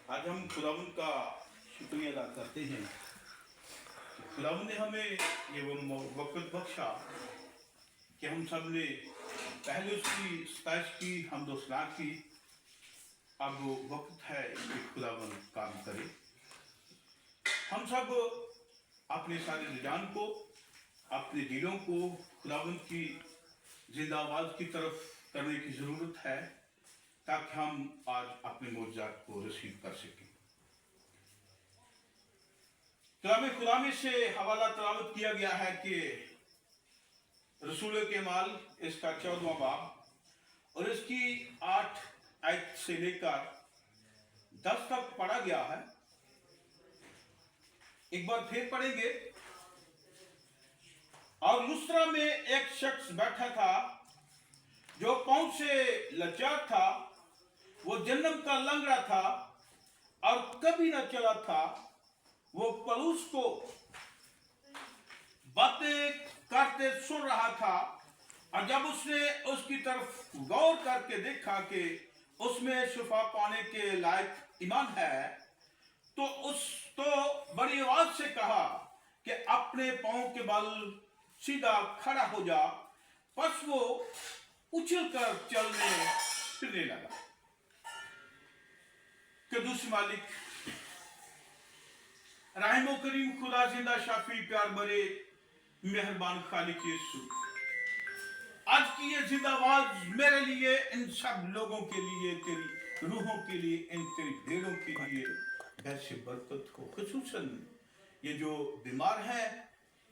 आज हम खुदावंद का शुक्रिया अदा करते हैं। खुदावंद ने हमें ये वो वक्त बख्शा कि हम सब ने पहले उसकी सताइश की, हम दोस्तां की। अब वो वक्त है कि खुदावंद काम करे। हम सब अपने सारे निजान को, अपने दिलों को खुदावंद की जिंदा आवाज की तरफ करने की जरूरत है, ताकि हम आज अपने मौजूदात को रिसीव कर सकें। कलाम खुदा में से हवाला तलावत किया गया है कि रसूल के माल इसका 14वां बाब और इसकी 8 आयत से लेकर 10 तक पढ़ा गया है। एक बार फिर पढ़ेंगे। और लुस्त्रा में एक शख्स बैठा था जो पांव से लाचार था, वो जन्म का लंगड़ा था और कभी न चला था। वो पलूस को बातें करते सुन रहा था, और जब उसने उसकी तरफ गौर करके देखा कि उसमें शिफा पाने के लायक ईमान है, तो बड़ी आवाज से कहा कि अपने पांव के बल सीधा खड़ा हो जा। बस वो उछल कर चलने फिरने लगा। कदूस मालिक, रहमो करीम खुदा, जिंदा शाफी, प्यार भरे मेहरबान खालिक यीशु, आज की ये जिंदा आवाज मेरे लिए, इन सब लोगों के लिए, तेरी रूहों के लिए, इन तेरी भेड़ों के लिए वैसे बरकत हो। खुसूसन ये जो बीमार हैं,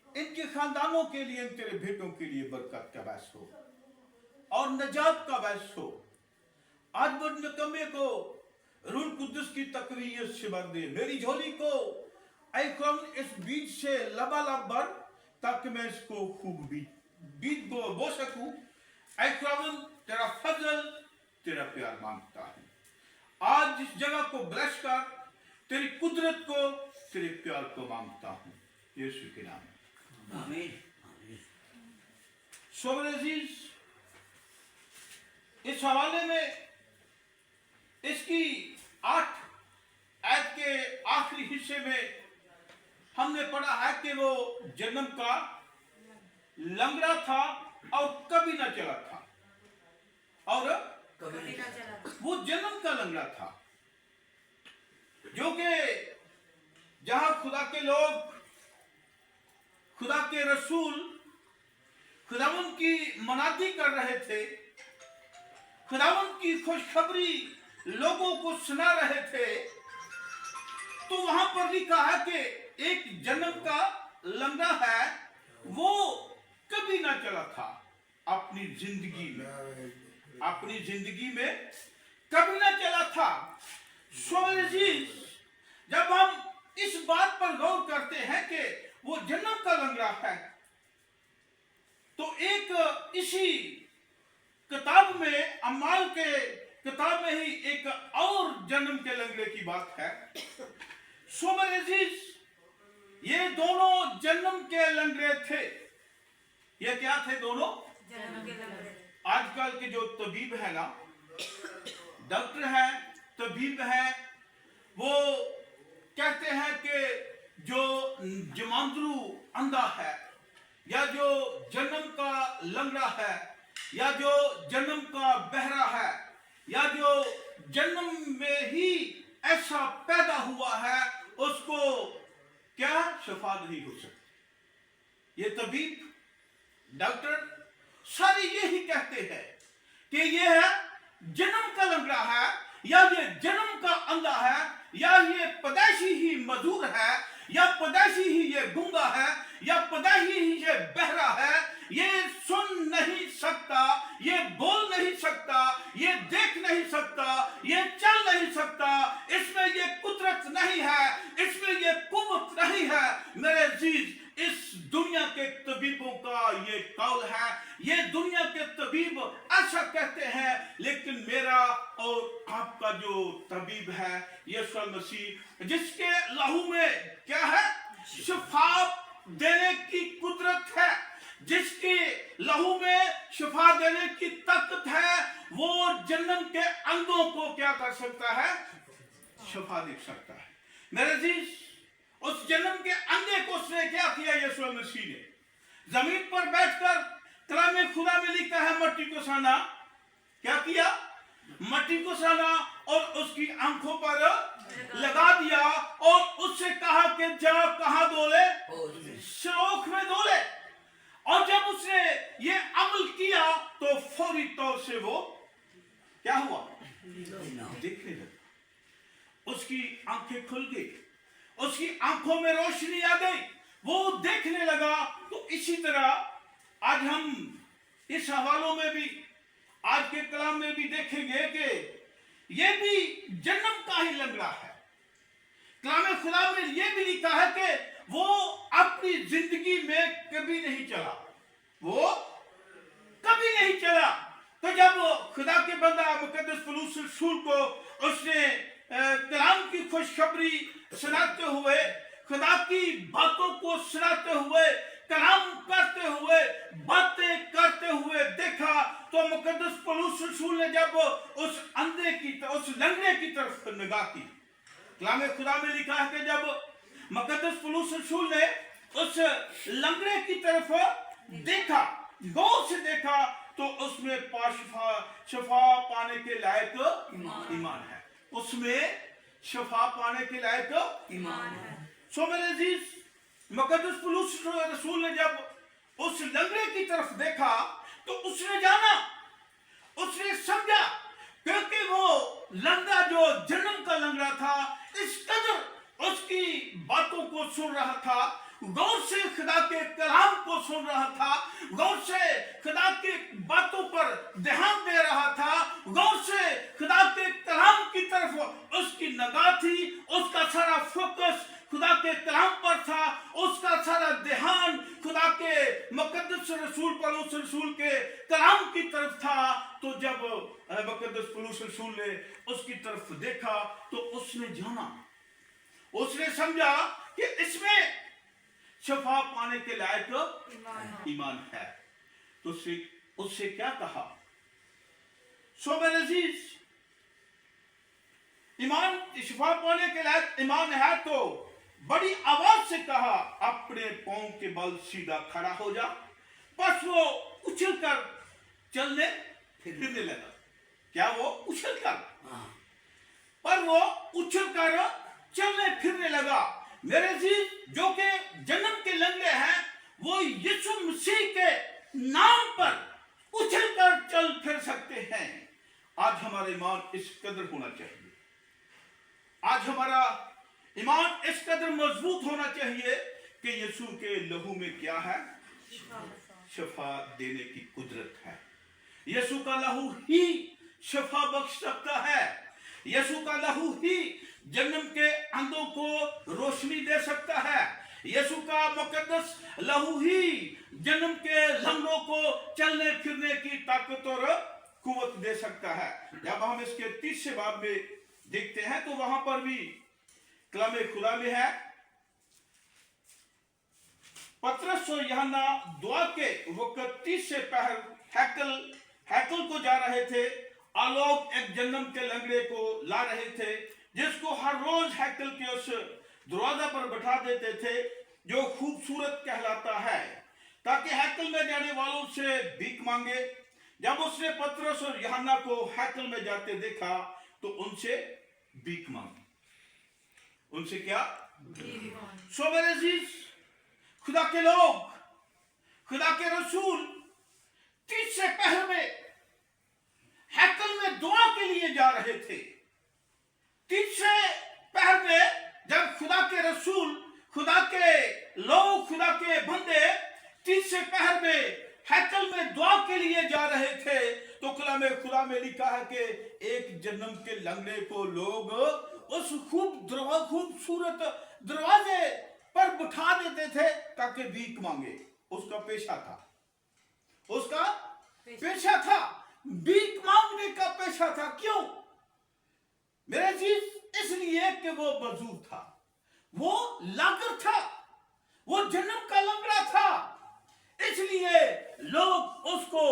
इनके खानदानों के लिए, इन तेरे भेड़ों के लिए बरकत का बायस हो और नजात का बायस हो। आज वो निकम्मे को रूह कुद्दुस की तकवीयत से भर दे। मेरी झोली को ऐ खुदावंद इस बीज से लबालब भर, ताकि मैं इसको खूब बीज बो सकूं। ऐ खुदावंद, तेरा फजल, तेरा प्यार मांगता हूं। आज इस जगह को ब्लेस कर, तेरी कुदरत को, तेरे प्यार को मांगता हूं, यीशु के नाम में, आमीन। सोबर अजीज, इस हवाले में इसकी 8 आयत के आखिरी हिस्से में हमने पढ़ा है कि वो जन्म का लंगड़ा था और कभी ना चला था। और कभी ना चला। वो जन्म का लंगड़ा था, जो कि जहां खुदा के लोग, खुदा के रसूल खुदावंद की मनादी कर रहे थे, खुदावंद की खुशखबरी लोगों को सुना रहे थे, तो वहां पर लिखा है कि एक जन्म का लंगड़ा है, वो कभी ना चला था अपनी जिंदगी में कभी ना चला था। जब हम इस बात पर गौर करते हैं कि वो जन्म का लंगड़ा है, तो एक इसी किताब में, अमाल के किताब में ही एक और जन्म के लंगड़े की बात है। सोबर अजीज, ये दोनों जन्म के लंगड़े थे। ये क्या थे? दोनों जन्म के लंगड़े। आजकल के जो तबीब है ना, डॉक्टर है, तबीब है, वो कहते हैं कि जो जमांदरू अंधा है, या जो जन्म का लंगड़ा है, या जो जन्म का बहरा है, या जो जन्म में ही ऐसा पैदा हुआ है, उसको क्या शफा नहीं हो सकती। ये तबीब, डॉक्टर सारे यही कहते हैं कि ये है जन्म का लंगड़ा है, या ये जन्म का अंधा है, या ये पैदाइशी ही मजूर है, या पैदाइशी ही ये गूंगा है, या पैदाइशी ही ये बहरा है। ये सुन नहीं सकता, ये बोल नहीं सकता, ये देख नहीं सकता, ये चल नहीं सकता। इसमें ये कुदरत नहीं है, इसमें ये कुव्वत नहीं है। मेरे अजीज, इस दुनिया के तबीबों का ये कौल है, ये दुनिया के तबीब ऐसा कहते हैं, लेकिन मेरा और आपका जो तबीब है, यीशु मसीह, जिसके लहू में क्या है? शिफा देने की कुदरत है, जिसके लहू में शिफा देने की ताकत है, वो जन्म के अंगों को क्या कर सकता है? शफा देख सकता है। मेरे अजीज, उस जन्म के अंधे को उसने क्या किया? यीशु मसीह ने जमीन पर बैठकर कलाम खुदा में लिखा है मट्टी को साना, क्या किया? मट्टी को साना और उसकी आंखों पर लगा दिया और उससे कहा कि जा कहां धोले? सलोख में धोले। और जब उसने ये अमल किया तो फौरी तौर से वो क्या हुआ? देखने लगा। उसकी आंखें खुल गई, उसकी आंखों में रोशनी आ गई, वो देखने लगा। तो इसी तरह आज हम इस हवालों में भी, आज के कलाम में भी देखेंगे कि ये भी जन्म का ही लंगड़ा है। कलाम खुदा में ये भी लिखा है कि वो अपनी जिंदगी में कभी नहीं चला, वो कभी नहीं चला। तो जब खुदा के बंदा मुकद्दस पौलुस रसूल को उसने कलाम की खुशखबरी सुनाते हुए, खुदा की बातों को सुनाते हुए, कलाम करते हुए, बातें करते हुए देखा, तो मुकद्दस पौलुस रसूल ने जब उस अंधे की, उस लंगड़े की तरफ निगाह की, कलाम खुदा में लिखा है कि जब मुकद्दस पौलुस रसूल ने उस लंगड़े की तरफ देखा, गौर से देखा, तो उसमें शफा पाने के लायक ईमान है। उसमें शफा पाने के लायक ईमान है। सो मेरे अजीज, मुकद्दस पौलुस रसूल ने जब उस लंगड़े की तरफ देखा तो उसने जाना, उसने समझा, क्योंकि वो लंगड़ा जो जन्म का लंगड़ा था, इस कदर उसकी बातों को सुन रहा था, गौर से खुदा के कलाम को सुन रहा था, गौर से खुदा के बातों पर ध्यान दे रहा था, गौर से खुदा के कलाम की तरफ उसकी निगाह थी, उसका सारा फोकस खुदा के कलाम पर था, उसका सारा ध्यान खुदा के मुकद्दस रसूल पौलुस रसूल के कलाम की तरफ था। तो जब मुकद्दस पौलुस रसूल ने उसकी तरफ देखा तो उसने जाना, उसने समझा कि इसमें शफा पाने के लायक ईमान है। तो उससे क्या कहा? सो मेरे अजीज, ईमान, शफा पाने के लायक ईमान है तो बड़ी आवाज से कहा, अपने पांव के बल सीधा खड़ा हो जा। बस वो उछल कर चलने फिरने लगा। क्या वो उछल कर? पर वो उछल कर चलने फिरने लगा। मेरे जीव, जो के जन्म के लंगड़े हैं, वो यीशु मसीह के नाम पर उछल कर चल फिर सकते हैं। आज हमारा ईमान इस कदर होना चाहिए, आज हमारा ईमान इस कदर मजबूत होना चाहिए कि यीशु के लहू में क्या है? शफा देने की कुदरत है। यीशु का लहू ही शफा बख्श सकता है। यीशु का लहू ही जन्म के अंधों को रोशनी दे सकता है। यीशु का मुकद्दस लहू ही जन्म के लंगड़ों को चलने फिरने की ताकत और कुव्वत दे सकता है। जब हम इसके 30 बाब में देखते हैं तो वहां पर भी कलाम खुदा में है, पतरस और यूहन्ना दुआ के वक्त 30 से पहर हैकल को जा रहे थे। आलोक एक जन्म के लंगड़े को ला रहे थे, जिसको हर रोज हैकल के उस दरवाजा पर बैठा देते थे, जो खूबसूरत कहलाता है, ताकि हैकल में जाने वालों से भीख मांगे। जब उसने पतरस और यूहन्ना को हैकल में जाते देखा तो उनसे भीख मांगी। उनसे क्या? सो मेरे अजीज, खुदा के लोग, खुदा के रसूल 30 से पहर में हैकल में दुआ के लिए जा रहे थे। 30 से पहर में जब खुदा के रसूल, खुदा के लोग, खुदा के बंदे 30 से पहर में हैकल में दुआ के लिए जा रहे थे, तो कलाम खुदा में लिखा है कि एक जन्म के लंगड़े को लोग उस खूबसूरत दरवाजे पर बिठा देते थे ताकि भीख मांगे। उसका पेशा था, उसका पेशा था, भीख मांगने का पेशा था। क्यों मेरे चीज? इसलिए कि वो मजदूर था, वो लागर था, वो जन्म का लंगड़ा था, इसलिए लोग उसको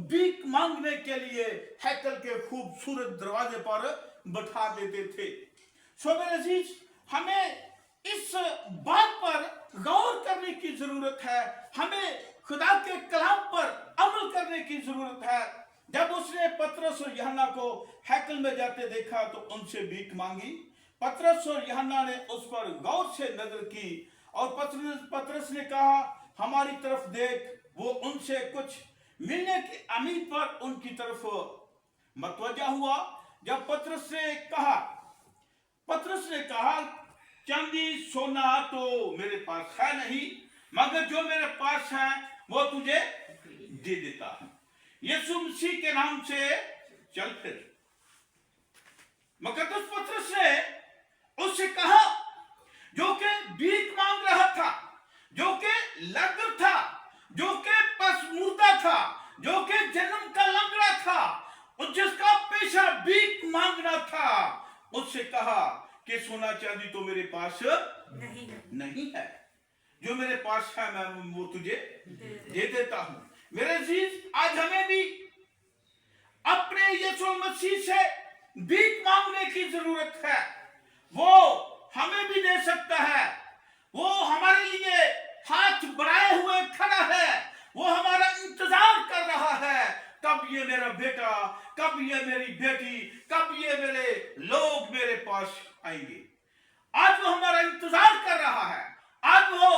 भीख मांगने के लिए हैकल के खूबसूरत दरवाजे पर बैठा देते थे। सो मेरे अजीज, हमें इस बात पर गौर करने की जरूरत है, हमें खुदा के कलाम पर अमल करने की जरूरत है। जब उसने पतरस और यूहन्ना को हैकल में जाते देखा तो उनसे भीख मांगी। पतरस और यूहन्ना ने उस पर गौर से नजर की और पतरस ने कहा, हमारी तरफ देख। वो उनसे कुछ मिलने की उम्मीद पर उनकी तरफ मतवजा हुआ। जब पतरस ने कहा, चांदी सोना तो मेरे पास है नहीं, मगर जो मेरे पास है वो तुझे दे देता हूं। यीशु मसीह के नाम से चल फिर। मुकद्दस पतरस ने उससे कहा, जो कि भीख मांग रहा था, जो कि लंगड़ था, जो कि पसमुर्दा था, जो कि जन्म का लंगड़ा था और जिसका पेशा भीख मांगना था, उससे कहा कि सोना चांदी तो मेरे पास नहीं है, जो मेरे पास है मैं वो तुझे दे देता हूं। मेरे अजीज, आज हमें भी अपने यीशु मसीह से भीख मांगने की जरूरत है। वो हमें भी दे सकता है, वो हमारे लिए हाथ बढ़ाए हुए खड़ा है, वो हमारा इंतजार कर रहा है, कब ये मेरा बेटा, कब ये मेरी बेटी, कब ये मेरे लोग मेरे पास आएंगे। आज वो हमारा इंतजार कर रहा है, आज वो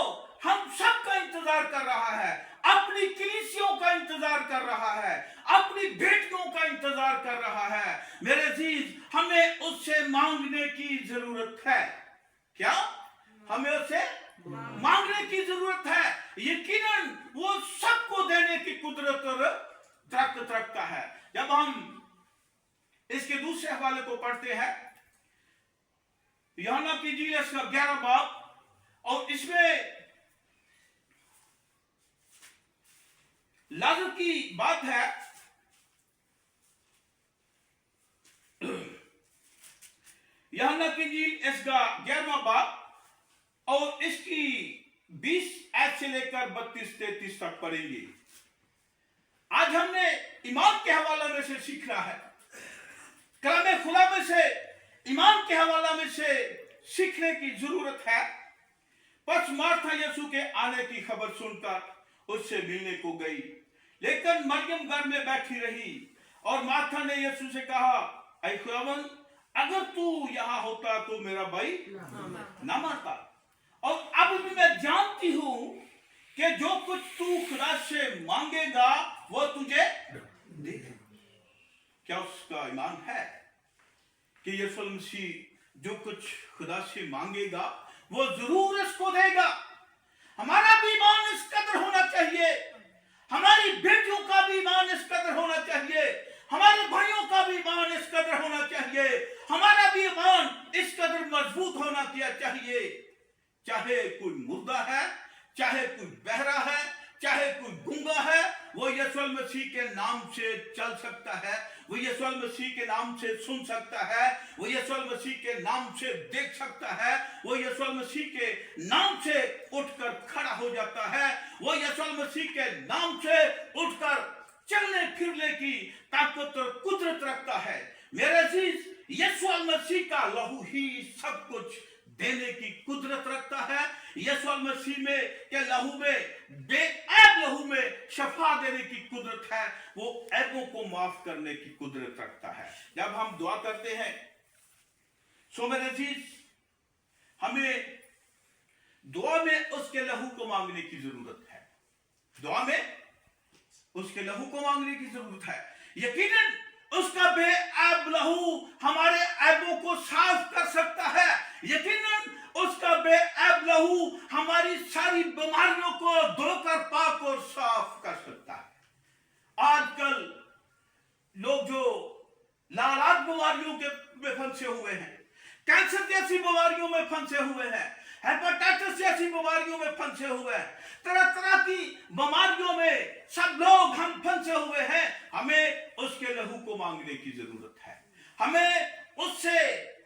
हम सबका इंतजार कर रहा है, अपनी कलीसियों का इंतजार कर रहा है, अपनी बेटियों का इंतजार कर रहा है। मेरे अजीज, हमें उससे मांगने की जरूरत है। क्या हमें उससे मांगने की जरूरत है? यकीनन वो सबको देने की कुदरत और ताकत रखता है। जब हम इसके दूसरे हवाले को पढ़ते हैं, यूहन्ना की इंजील इसका 11 बाब, और इसमें लाजर की बात है। यूहन्ना की इंजील इसका 11वां बाब और इसकी 20 आयत से लेकर 32-33 तक पढ़ेंगे। आज हमने ईमान के हवाला में से सीखना है, कलाम खुदा में से ईमान के हवाला में से सीखने की जरूरत है। पस मार्था यीशु के आने की खबर सुनकर उससे मिलने को गई, लेकिन मरियम घर में बैठी रही। और मार्था ने यीशु से कहा, ऐ खुदावन, अगर तू यहाँ होता तो मेरा भाई ना मरता। और अब भी मैं जानती हूं कि जो कुछ तू खुदा से मांगेगा वो तुझे देगा। क्या उसका ईमान है कि यीशु मसीह जो कुछ खुदा से मांगेगा वो जरूर इसको देगा? हमारा भी ईमान इस कदर होना चाहिए, हमारी बेटियों का भी ईमान इस कदर होना चाहिए, हमारे भाइयों का भी ईमान इस कदर होना चाहिए, हमारा भी ईमान इस कदर मजबूत होना चाहिए। चाहे कोई मुर्दा है, चाहे कोई बहरा है, चाहे कोई गूंगा है, वो यीशु मसीह के नाम से चल सकता है, वो यीशु मसीह के नाम से सुन सकता है, वो यीशु मसीह के नाम से देख सकता है, वो यीशु मसीह के नाम से उठकर खड़ा हो जाता है, वो यीशु मसीह के नाम से उठकर चलने फिरने की ताकत और कुदरत रखता है। मेरे अजीज, यीशु मसीह का लहू ही सब कुछ देने की कुदरत रखता है। यीशु मसीह में के लहू में, बेऐब लहू में शफा देने की कुदरत है, वो ऐबों को माफ करने की कुदरत रखता है। जब हम दुआ करते हैं, सो मेरे अजीज, हमें दुआ में उसके लहू को मांगने की जरूरत है, दुआ में उसके लहू को मांगने की जरूरत है। यकीनन उसका बेऐब लहू हमारे ऐबों को साफ कर सकता है, यकीनन उसका बेऐब लहू हमारी सारी बीमारियों को धोकर पाक और साफ कर सकता है। आजकल लोग जो लालात बीमारियों में फंसे हुए हैं, कैंसर जैसी बीमारियों में फंसे हुए हैं, हेपेटाइटिस जैसी बीमारियों में फंसे हुए हैं, तरह तरह की बीमारियों में सब लोग हम फंसे हुए हैं। हमें उसके लहू को मांगने की जरूरत है, हमें उससे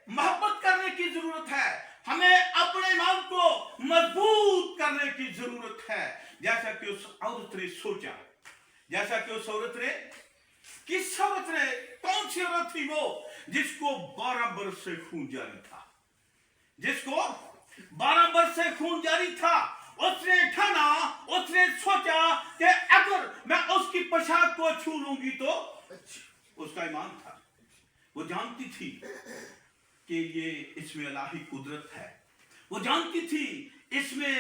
मोहब्बत करने की जरूरत है, हमें अपने ईमान को मजबूत करने की जरूरत है। जैसा कि उस औरत ने सोचा, जैसा कि उस औरत ने, किस औरत ने, कौन सी औरत थी वो जिसको 12 बरस से खून जारी था? जिसको 12 वर्ष से खून जारी था, उसने ठाना, उसने सोचा कि अगर मैं उसकी पोशाक को छू लूंगी तो उसका ईमान था। वो जानती थी कि ये इसमें इलाही कुदरत है, वो जानती थी इसमें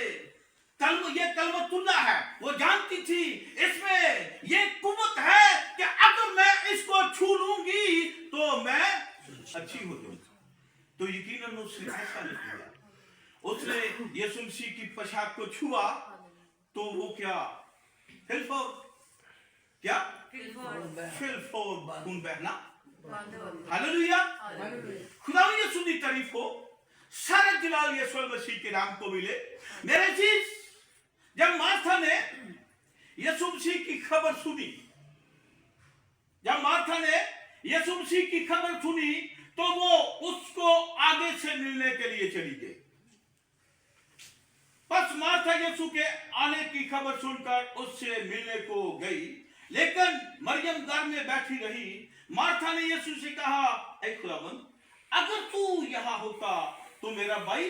ये कलमतुल्लाह है, वो जानती थी इसमें ये कुव्वत है कि अगर मैं इसको छू लूंगी तो मैं अच्छी हो जाऊंगी। तो यकीनन उसने ऐसा नहीं किया। उसने यीशु मसीह की पोशाक को छुआ तो वो क्या फिलफोर खून बहना। हालेलुया, खुदा यीशु की तारीफ हो, सारा जलाल यीशु मसीह के नाम को मिले। मेरे चीज, जब मार्था ने यीशु मसीह की खबर सुनी, जब मार्था ने यीशु मसीह की खबर सुनी तो वो उसको आगे से मिलने के लिए चली गई। बस मार्था यीशु के आने की खबर सुनकर उससे मिलने को गई, लेकिन मरियम घर में बैठी रही। मार्था ने यीशु से कहा, ऐ खुदावंद, अगर तू यहाँ होता तो मेरा भाई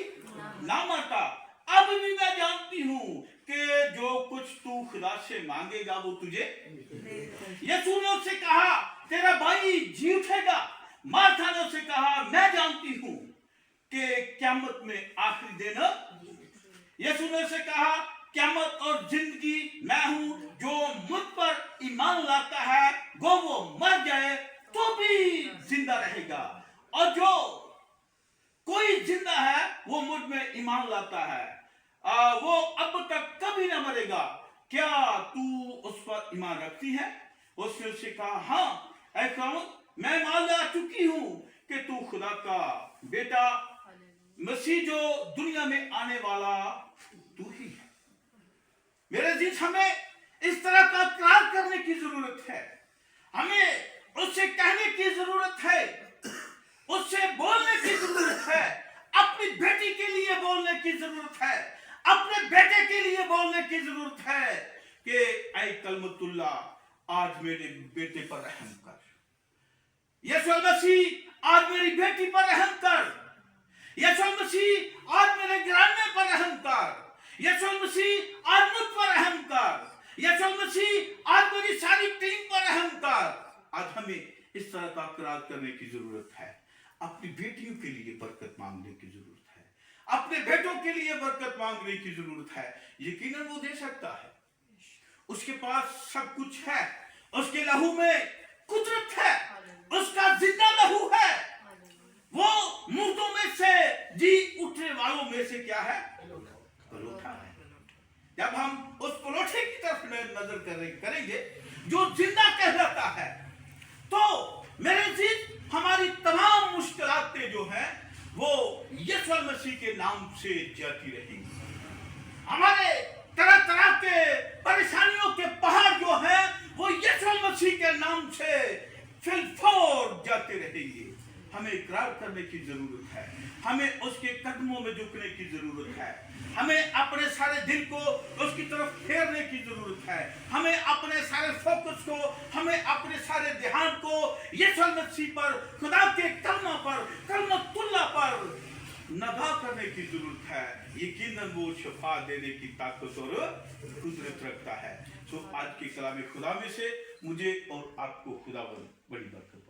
ना मरता। अब भी मैं जानती हूँ कि जो कुछ तू खुदा से मांगेगा वो तुझे। यीशु ने उससे कहा, तेरा भाई जी उठेगा। मार्था ने उससे कहा, मैं जानती हूँ कि क़यामत में आखिरी दिन। यीशु ने उसे कहा, क़यामत और जिंदगी मैं हूँ, जो मुझ पर ईमान लाता है वो मर जाए तो भी जिंदा रहेगा, और जो कोई जिंदा है वो मुझ में ईमान लाता है वो अब तक कभी ना मरेगा। क्या तू उस पर ईमान रखती है? उसने उससे कहा, हाँ ऐ खुदावंद, मैं मान ला चुकी हूँ कि तू खुदा का बेटा मसीह जो दुनिया में आने वाला तू ही है। मेरे जीत, हमें इस तरह का इकरार करने की जरूरत है, हमें उससे कहने की जरूरत है, उससे बोलने की जरूरत है, अपनी बेटी के लिए बोलने की जरूरत है, अपने बेटे के लिए बोलने की जरूरत है कि ऐ कलमतुल्लाह, आज मेरे बेटे पर रहम कर। यीशु मसीह, आज मेरी बेटी पर रहम कर। यीशु मसीह, आज मेरे घराने पर रहम कर। यीशु मसीह, आज मुझ पर रहम कर। यीशु मसीह, आज मेरी सारी टीम पर रहम कर। आज हमें इस तरह का इकरार करने की जरूरत है। अपनी बेटियों के लिए बरकत मांगने की जरूरत है, अपने बेटों के लिए बरकत मांगने की जरूरत है। यकीनन वो दे सकता है, उसके पास सब कुछ है, उसके लहू में कुदरत है, उसका जिंदा लहू है, वो मुर्दों में से जी उठने वालों में से क्या है? पलोठा है। जब हम उस पलोठे की तरफ नजर करेंगे जो जिंदा कहलाता है, तो मेरे जीत, हमारी तमाम मुश्किलातें जो हैं वो यीशु मसीह के नाम से जाती रहेंगी। हमारे तरह तरह के परेशानियों के पहाड़ जो हैं वो यीशु मसीह के नाम से फिलफोर जाते रहेंगे। हमें इकरार करने की जरूरत है, हमें उसके कदमों में झुकने की जरूरत है, हमें अपने सारे दिल को उसकी तरफ फेरने की जरूरत है, हमें अपने सारे फोकस को, हमें अपने सारे ध्यान को यीशु मसीह पर, खुदा के कलमा पर, कलमतुल्लाह पर नभा करने की जरूरत है। यकीनन वो शफा देने की ताकत और कुदरत रखता है। तो आज के कलाम खुदा में से मुझे और आपको खुदा बड़ी बरकत